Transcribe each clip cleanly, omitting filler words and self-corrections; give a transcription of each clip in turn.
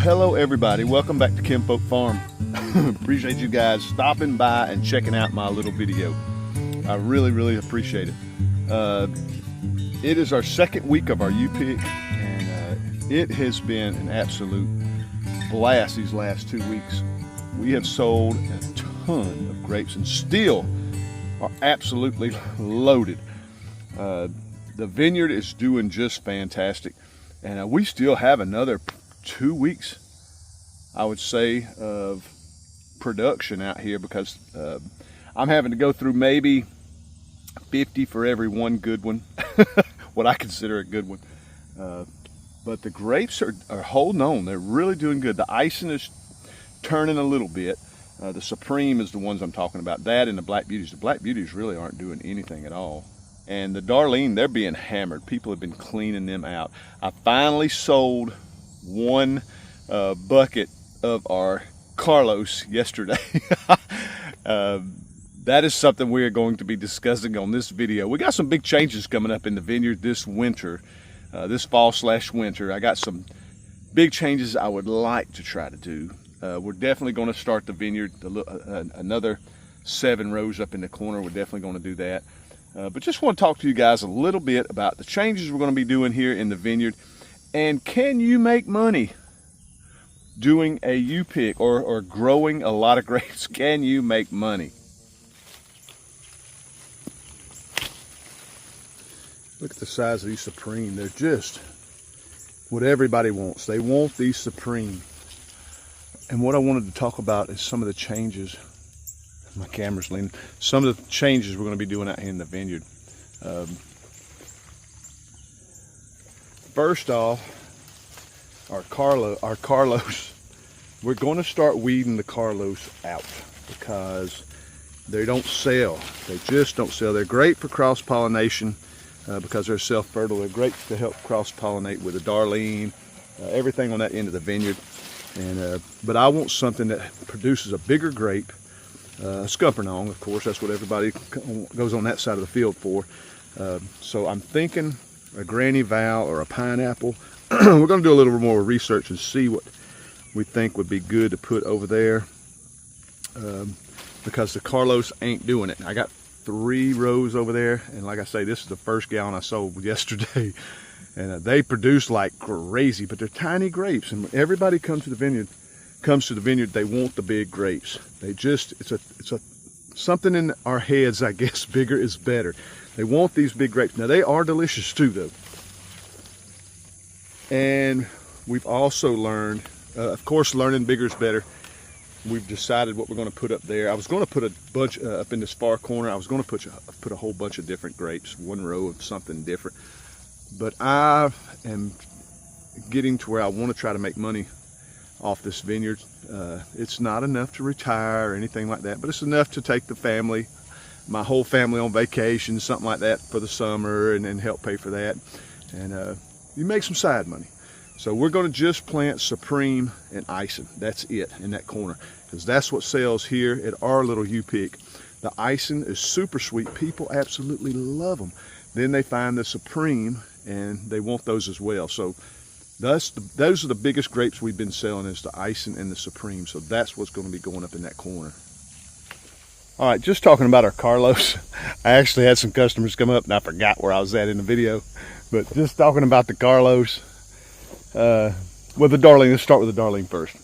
Hello everybody, welcome back to Kinfolk Farm. Appreciate you guys stopping by and checking out my little video. I really appreciate it. It is our second week of our U-pick, and it has been an absolute blast these last 2 weeks. We have sold a ton of grapes and still are absolutely loaded. The vineyard is doing just fantastic, and we still have another 2 weeks, I would say, of production out here, because I'm having to go through maybe 50 for every one good one, what I consider a good one. But the grapes are holding on. They're really doing good. The icing is turning a little bit. The Supreme is the ones I'm talking about. That and the Black Beauties. The Black Beauties really aren't doing anything at all. And the Darlene, they're being hammered. People have been cleaning them out. I finally sold one bucket of our Carlos yesterday. That is something we are going to be discussing on this video. We got some big changes coming up in the vineyard this winter, this fall/winter. I got some big changes I would like to try to do. We're definitely going to start the vineyard, another 7 rows up in the corner. We're definitely going to do that. But just want to talk to you guys a little bit about the changes we're going to be doing here in the vineyard. And can you make money doing a U-pick or growing a lot of grapes? Can you make money? Look at the size of these Supreme. They're just what everybody wants. They want these Supreme. And what I wanted to talk about is some of the changes. My camera's leaning. Some of the changes we're going to be doing out here in the vineyard. First off, our Carlos, we're going to start weeding the Carlos out because they don't sell. They just don't sell. They're great for cross-pollination because they're self-fertile. They're great to help cross-pollinate with the Darlene, everything on that end of the vineyard. And but I want something that produces a bigger grape. Scuppernong, of course, that's what everybody goes on that side of the field for. So I'm thinking a Granny Val or a pineapple. We're going to do a little more research and see what we think would be good to put over there, because the Carlos ain't doing it. I got 3 rows over there, and like I say, this is the first gallon I sold yesterday, and they produce like crazy, but they're tiny grapes. And when everybody comes to the vineyard, they want the big grapes. They just, it's a something in our heads, I guess. Bigger is better. They want these big grapes. Now they are delicious too, though. And we've also learned, of course, learning bigger is better. We've decided what we're going to put up there. I was going to put a bunch up in this far corner. I was going to put a whole bunch of different grapes, 1 row of something different. But I am getting to where I want to try to make money off this vineyard. It's not enough to retire or anything like that, but it's enough to take the family, my whole family, on vacation, something like that for the summer, and help pay for that. And you make some side money. So we're going to just plant Supreme and icing. That's it in that corner, because that's what sells here at our little U-pick. The icing is super sweet. People absolutely love them. Then they find the Supreme and they want those as well. So those are the biggest grapes we've been selling, is the icing and the Supreme. So that's what's going to be going up in that corner. All right, just talking about our Carlos. I actually had some customers come up and I forgot where I was at in the video. But just talking about the Carlos, with the Darlene, let's start with the Darlene first.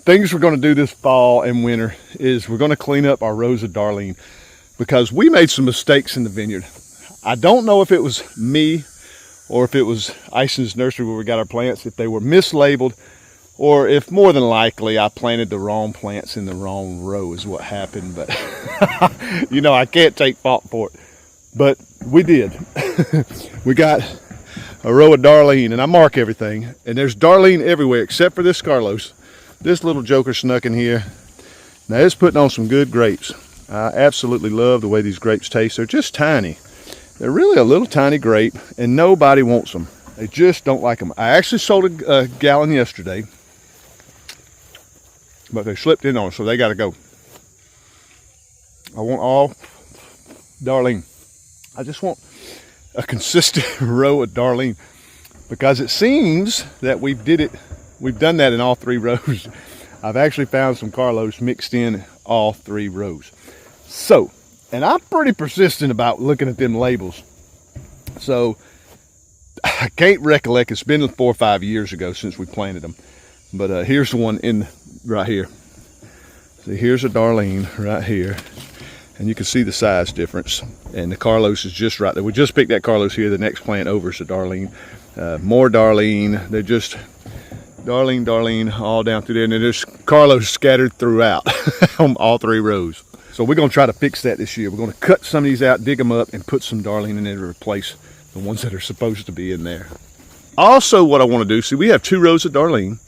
Things we're going to do this fall and winter is we're going to clean up our rows of Darlene, because we made some mistakes in the vineyard. I don't know if it was me or if it was Ison's nursery where we got our plants, if they were mislabeled, or if more than likely I planted the wrong plants in the wrong row is what happened. But you know, I can't take fault for it. But we did. We got a row of Darlene, and I mark everything, and there's Darlene everywhere except for this Carlos. This little joker snuck in here. Now it's putting on some good grapes. I absolutely love the way these grapes taste. They're just tiny. They're really a little tiny grape, and nobody wants them. They just don't like them. I actually sold a gallon yesterday, but they slipped in on us, so they got to go. I want all Darlene. I just want a consistent row of Darlene. because it seems that we've done that in all 3 rows. I've actually found some Carlos mixed in all 3 rows. So, and I'm pretty persistent about looking at them labels. So I can't recollect, it's been 4 or 5 years ago since we planted them. But here's the one in right here. See, here's a Darlene right here. And you can see the size difference. And the Carlos is just right there. We just picked that Carlos here. The next plant over is a Darlene. More Darlene. They're just Darlene, all down through there. And then there's Carlos scattered throughout on all 3 rows. So we're going to try to fix that this year. We're going to cut some of these out, dig them up, and put some Darlene in there to replace the ones that are supposed to be in there. Also, what I want to do, see, we have 2 rows of Darlene.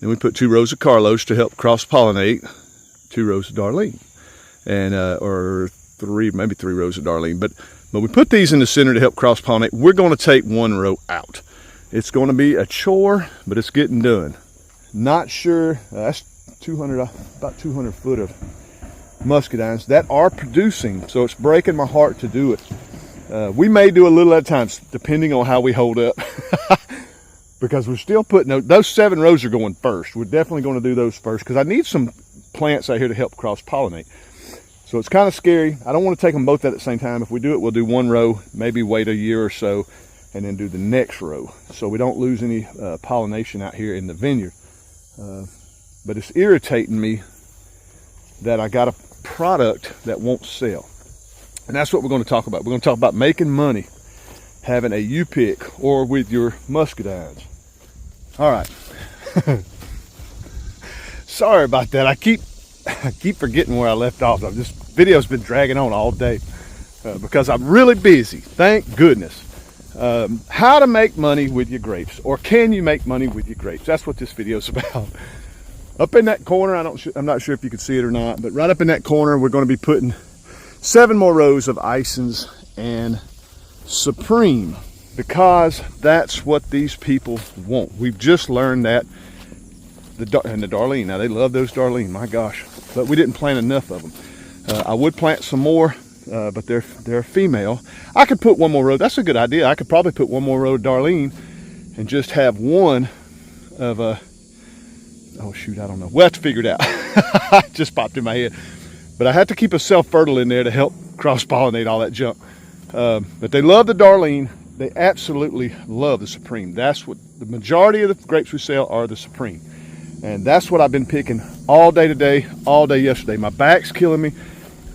Then we put 2 rows of Carlos to help cross-pollinate 2 rows of Darlene. And, or 3, maybe 3 rows of Darlene. But we put these in the center to help cross-pollinate. We're going to take 1 row out. It's going to be a chore, but it's getting done. Not sure, that's about 200 foot of muscadines that are producing, so it's breaking my heart to do it. We may do a little at a time, depending on how we hold up. Because we're still putting, those 7 rows are going first. We're definitely going to do those first, because I need some plants out here to help cross-pollinate. So it's kind of scary. I don't want to take them both at the same time. If we do it, we'll do 1 row, maybe wait a year or so, and then do the next row, so we don't lose any pollination out here in the vineyard. But it's irritating me that I got a product that won't sell. And that's what we're going to talk about. We're going to talk about making money having a U-pick or with your muscadines. All right. Sorry about that. I keep forgetting where I left off. This video's been dragging on all day because I'm really busy. Thank goodness. How to make money with your grapes, or can you make money with your grapes? That's what this video is about. Up in that corner, I'm not sure if you can see it or not, but right up in that corner, we're going to be putting 7 more rows of Isons and Supreme, because that's what these people want. We've just learned that. And the Darlene, now they love those Darlene, my gosh, but we didn't plant enough of them. I would plant some more, but they're female. I could put 1 more row. That's a good idea. I could probably put 1 more row of Darlene and just have 1 of a, oh shoot, I don't know. We'll have to figure it out. It just popped in my head. But I have to keep a self-fertile in there to help cross-pollinate all that junk. But they love the Darlene. They absolutely love the Supreme. That's what the majority of the grapes we sell are, the Supreme. And that's what I've been picking all day today, all day yesterday. My back's killing me.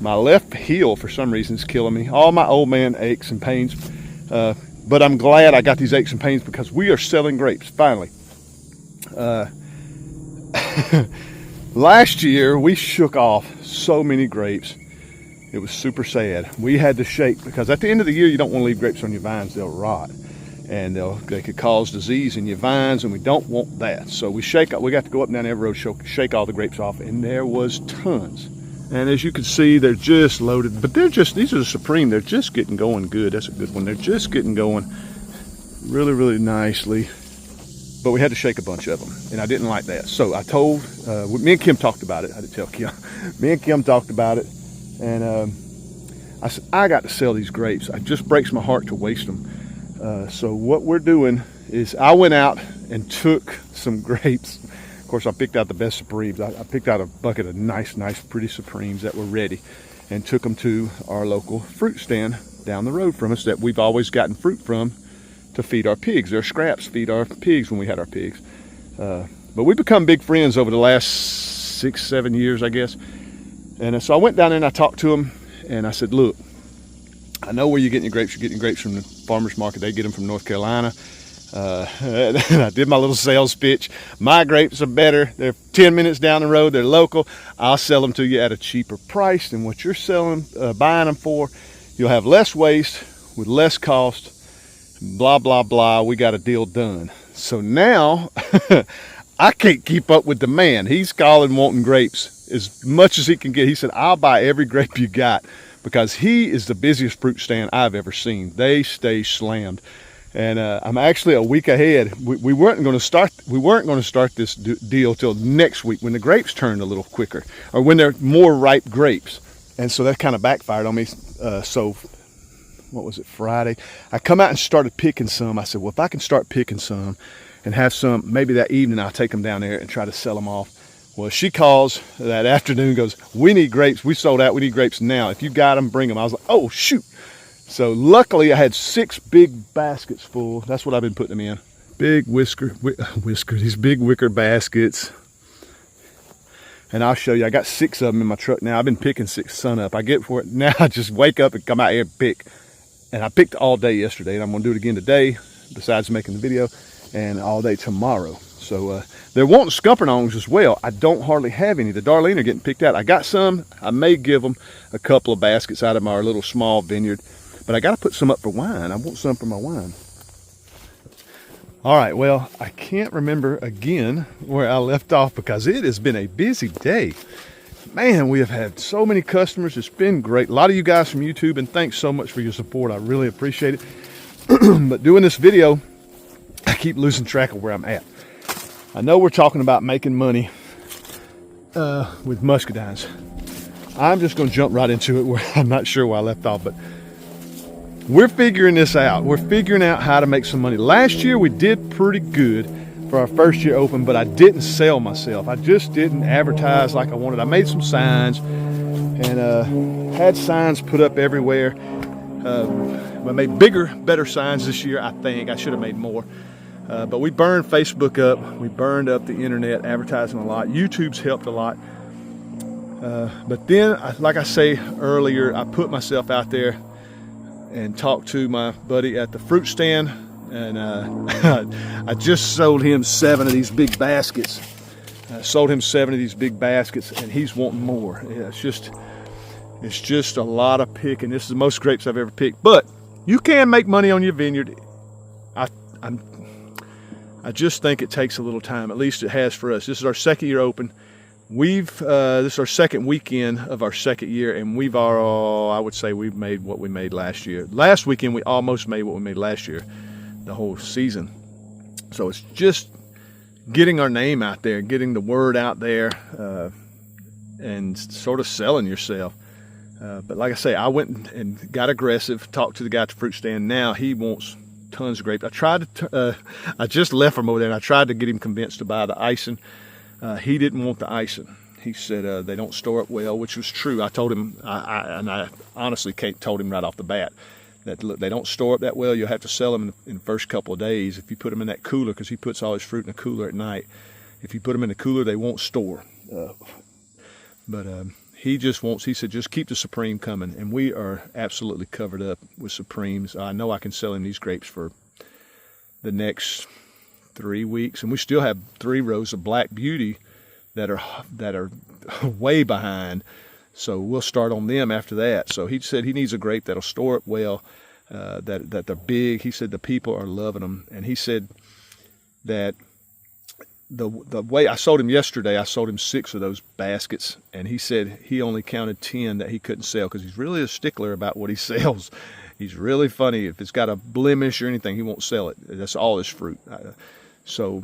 My left heel, for some reason, is killing me. All my old man aches and pains. But I'm glad I got these aches and pains, because we are selling grapes, finally. Last year, we shook off so many grapes. It was super sad. We had to shake, because at the end of the year, you don't want to leave grapes on your vines. They'll rot. And they could cause disease in your vines, and we don't want that. So we got to go up and down every road, shake all the grapes off, and there was tons. And as you can see, they're just loaded, but these are the Supreme. They're just getting going good. That's a good one. They're just getting going really, really nicely. But we had to shake a bunch of them, and I didn't like that. So I told, me and Kim talked about it. I didn't tell Kim. Me and Kim talked about it, and I said, I got to sell these grapes. It just breaks my heart to waste them. So what we're doing is I went out and took some grapes. Of course, I picked out the best Supremes. I picked out a bucket of nice, pretty Supremes that were ready, and took them to our local fruit stand down the road from us that we've always gotten fruit from to feed our pigs. Their scraps feed our pigs when we had our pigs. But we've become big friends over the last 6-7 years, I guess. And so I went down there and I talked to them, and I said, look, I know where you're getting your grapes. You're getting your grapes from the farmer's market. They get them from North Carolina. And I did my little sales pitch. My grapes are better. They're 10 minutes down the road. They're local. I'll sell them to you at a cheaper price than what you're buying them for. You'll have less waste with less cost. Blah, blah, blah. We got a deal done. So now I can't keep up with the man. He's calling wanting grapes as much as he can get. He said, I'll buy every grape you got, because he is the busiest fruit stand I've ever seen. They stay slammed. And I'm actually a week ahead. We weren't going to start this deal till next week, when the grapes turned a little quicker, or when they're more ripe grapes. And so that kind of backfired on me. So what was it, Friday. I come out and started picking some. I said, well, if I can start picking some and have some, maybe that evening I'll take them down there and try to sell them off. Well, she calls that afternoon, goes, we need grapes. We sold out. We need grapes now. If you got them, bring them. I was like, oh, shoot. So luckily I had 6 big baskets full. That's what I've been putting them in. Big these big wicker baskets. And I'll show you, I got 6 of them in my truck now. I've been picking 6 sun up. I get for it now. I just wake up and come out here and pick. And I picked all day yesterday, and I'm gonna do it again today, besides making the video, and all day tomorrow. So they're wanting scuppernongs as well. I don't hardly have any. The Darlene are getting picked out. I got some. I may give them a couple of baskets out of my little small vineyard, but I got to put some up for wine. I want some for my wine. All right, well, I can't remember again where I left off because it has been a busy day. Man, we have had so many customers. It's been great. A lot of you guys from YouTube, and thanks so much for your support. I really appreciate it. But doing this video, I keep losing track of where I'm at. I know we're talking about making money with muscadines. I'm just going to jump right into it where I'm not sure where I left off, but we're figuring this out. We're figuring out how to make some money. Last year we did pretty good for our first year open, but I didn't sell myself. I just didn't advertise like I wanted. I made some signs and had signs put up everywhere. I made bigger, better signs this year, I think. I should have made more. But we burned Facebook up. We burned up the internet, advertising a lot. YouTube's helped a lot. But then, like I say earlier, I put myself out there and talked to my buddy at the fruit stand. And I just sold him 7 of these big baskets. Sold him 7 of these big baskets, and he's wanting more. Yeah, it's just a lot of picking. This is the most grapes I've ever picked. But you can make money on your vineyard. I just think it takes a little time. At least it has for us. This is our 2nd year open. This is our 2nd weekend of our 2nd year, and I would say we've made what we made last year. Last weekend we almost made what we made last year, the whole season. So it's just getting our name out there, getting the word out there, and sort of selling yourself. But like I say, I went and got aggressive, talked to the guy at the fruit stand. Now he wants tons of grapes. I just left from over there, and I tried to get him convinced to buy the icing. He didn't want the icing. He said they don't store it well, which was true. I told him, and I honestly told him right off the bat that look, they don't store it that well. You'll have to sell them in the first couple of days. If you put them in that cooler, because he puts all his fruit in a cooler at night. If you put them in the cooler, they won't store. He said, just keep the Supreme coming. And we are absolutely covered up with Supremes. I know I can sell him these grapes for the next 3 weeks. And we still have 3 rows of Black Beauty that are way behind. So we'll start on them after that. So he said he needs a grape that'll store it well, that they're big. He said the people are loving them. And he said that the way I sold him yesterday, I sold him 6 of those baskets, and he said he only counted 10 that he couldn't sell because he's really a stickler about what he sells. He's really funny. If it's got a blemish or anything, he won't sell it. That's all his fruit. So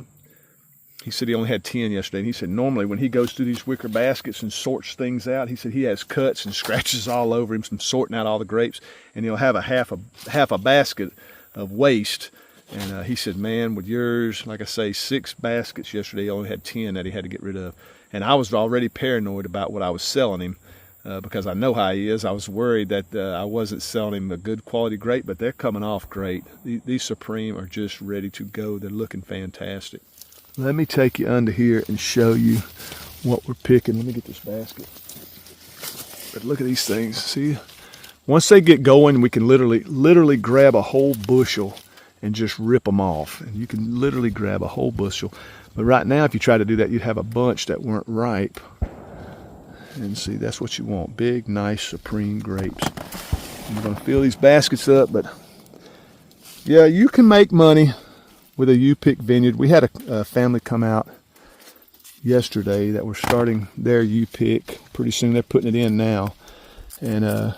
he said he only had 10 yesterday, and he said normally when he goes through these wicker baskets and sorts things out, he said he has cuts and scratches all over him from sorting out all the grapes, and he'll have a half a basket of waste. And he said, man, with yours, like I say, 6 baskets yesterday, he only had 10 that he had to get rid of. And I was already paranoid about what I was selling him because I know how he is. I was worried that I wasn't selling him a good quality grape, but they're coming off great. These Supreme are just ready to go. They're looking fantastic. Let me take you under here and show you what we're picking. Let me get this basket. But look at these things. See, once they get going, we can literally grab a whole bushel and just rip them off. And you can literally grab a whole bushel. But right now, if you try to do that, you'd have a bunch that weren't ripe. And see, that's what you want. Big, nice, Supreme grapes. And we're gonna fill these baskets up, but yeah, you can make money with a U-pick vineyard. We had a family come out yesterday that were starting their U-pick. Pretty soon, they're putting it in now. And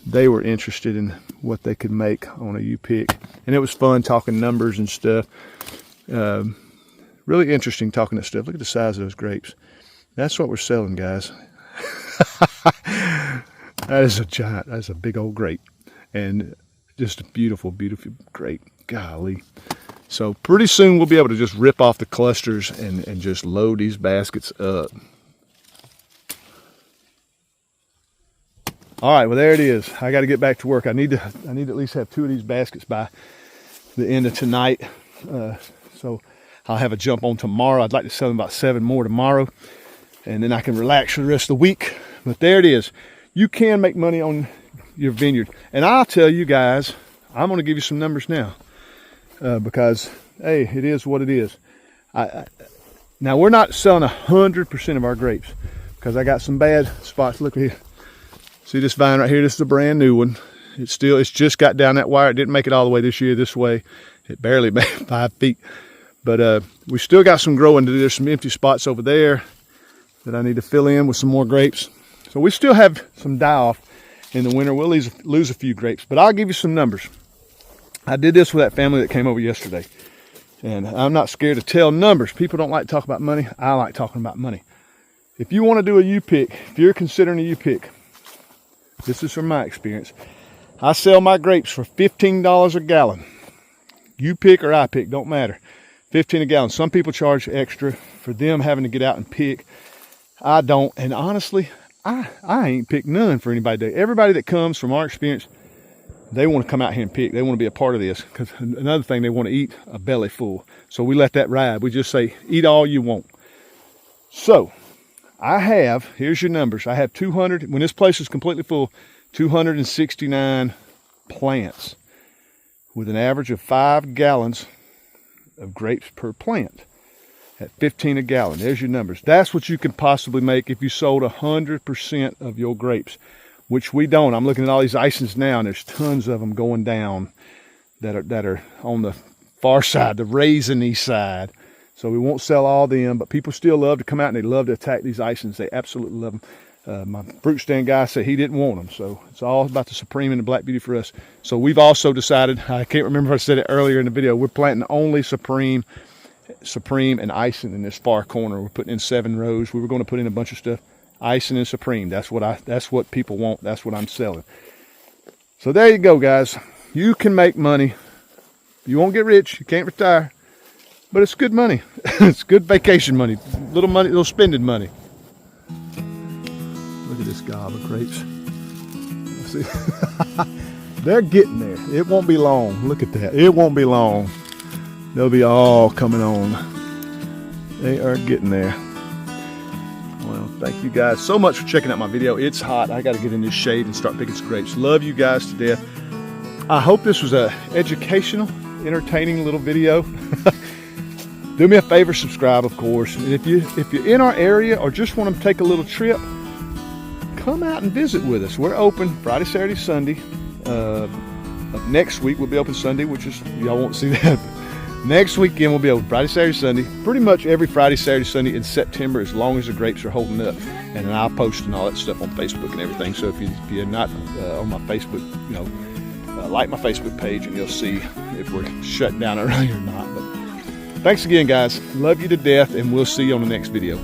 they were interested in what they could make on a U-pick. And it was fun talking numbers and stuff. Really interesting talking that stuff. Look at the size of those grapes. That's what we're selling, guys. That is a giant, that's a big old grape. And just a beautiful, beautiful grape. Golly. So pretty soon we'll be able to just rip off the clusters and just load these baskets up. All right, well there it is. I got to get back to work. I need to at least have 2 of these baskets by the end of tonight. So I'll have a jump on tomorrow. I'd like to sell them about 7 more tomorrow, and then I can relax for the rest of the week. But there it is. You can make money on your vineyard. And I'll tell you guys, I'm going to give you some numbers now. Because, hey, it is what it is. Now, we're not selling 100% of our grapes because I got some bad spots. Look here. See this vine right here? This is a brand new one. It's just got down that wire. It didn't make it all the way this year this way. It barely made 5 feet. But we still got some growing to do. There's some empty spots over there that I need to fill in with some more grapes. So we still have some die-off in the winter. We'll lose a few grapes, but I'll give you some numbers. I did this with that family that came over yesterday, and I'm not scared to tell numbers. People don't like to talk about money. I like talking about money. If you want to do a U-pick, if you're considering a U-pick, this is from my experience. I sell my grapes for $15 a gallon. U-pick or I-pick, don't matter. 15 a gallon. Some people charge extra for them having to get out and pick. I don't, and honestly, I ain't picked none for anybody today. Everybody that comes, from our experience, they want to come out here and pick. They want to be a part of this. Because another thing, they want to eat a belly full. So we let that ride. We just say, eat all you want. So here's your numbers. I have 200, when this place is completely full, 269 plants with an average of 5 gallons of grapes per plant at 15 a gallon. There's your numbers. That's what you could possibly make if you sold 100% of your grapes, which we don't. I'm looking at all these icings now, and there's tons of them going down that are on the far side, the raisiny side. So we won't sell all them, but people still love to come out and they love to attack these icings. They absolutely love them. My fruit stand guy said he didn't want them. So it's all about the Supreme and the Black Beauty for us. So we've also decided, I can't remember if I said it earlier in the video, we're planting only Supreme and icing in this far corner. We're putting in 7 rows. We were going to put in a bunch of stuff. Icing and Supreme. That's what people want. That's what I'm selling. So there you go, guys. You can make money. You won't get rich. You can't retire. But it's good money. It's good vacation money. Little spending money. Look at this gob of grapes. See? They're getting there. It won't be long. Look at that. It won't be long. They'll be all coming on. They are getting there. Well, thank you guys so much for checking out my video. It's hot. I got to get in this shade and start picking some grapes. Love you guys to death. I hope this was a educational, entertaining little video. Do me a favor, subscribe, of course. And if you're in our area or just want to take a little trip, come out and visit with us. We're open Friday, Saturday, Sunday. Next week we'll be open Sunday, which is, y'all won't see that. Next weekend we'll be open Friday, Saturday, Sunday. Pretty much every Friday, Saturday, Sunday in September, as long as the grapes are holding up. And then I'll post and all that stuff on Facebook and everything. So if you're not on my Facebook, like my Facebook page and you'll see if we're shut down early or not. But thanks again, guys. Love you to death, and we'll see you on the next video.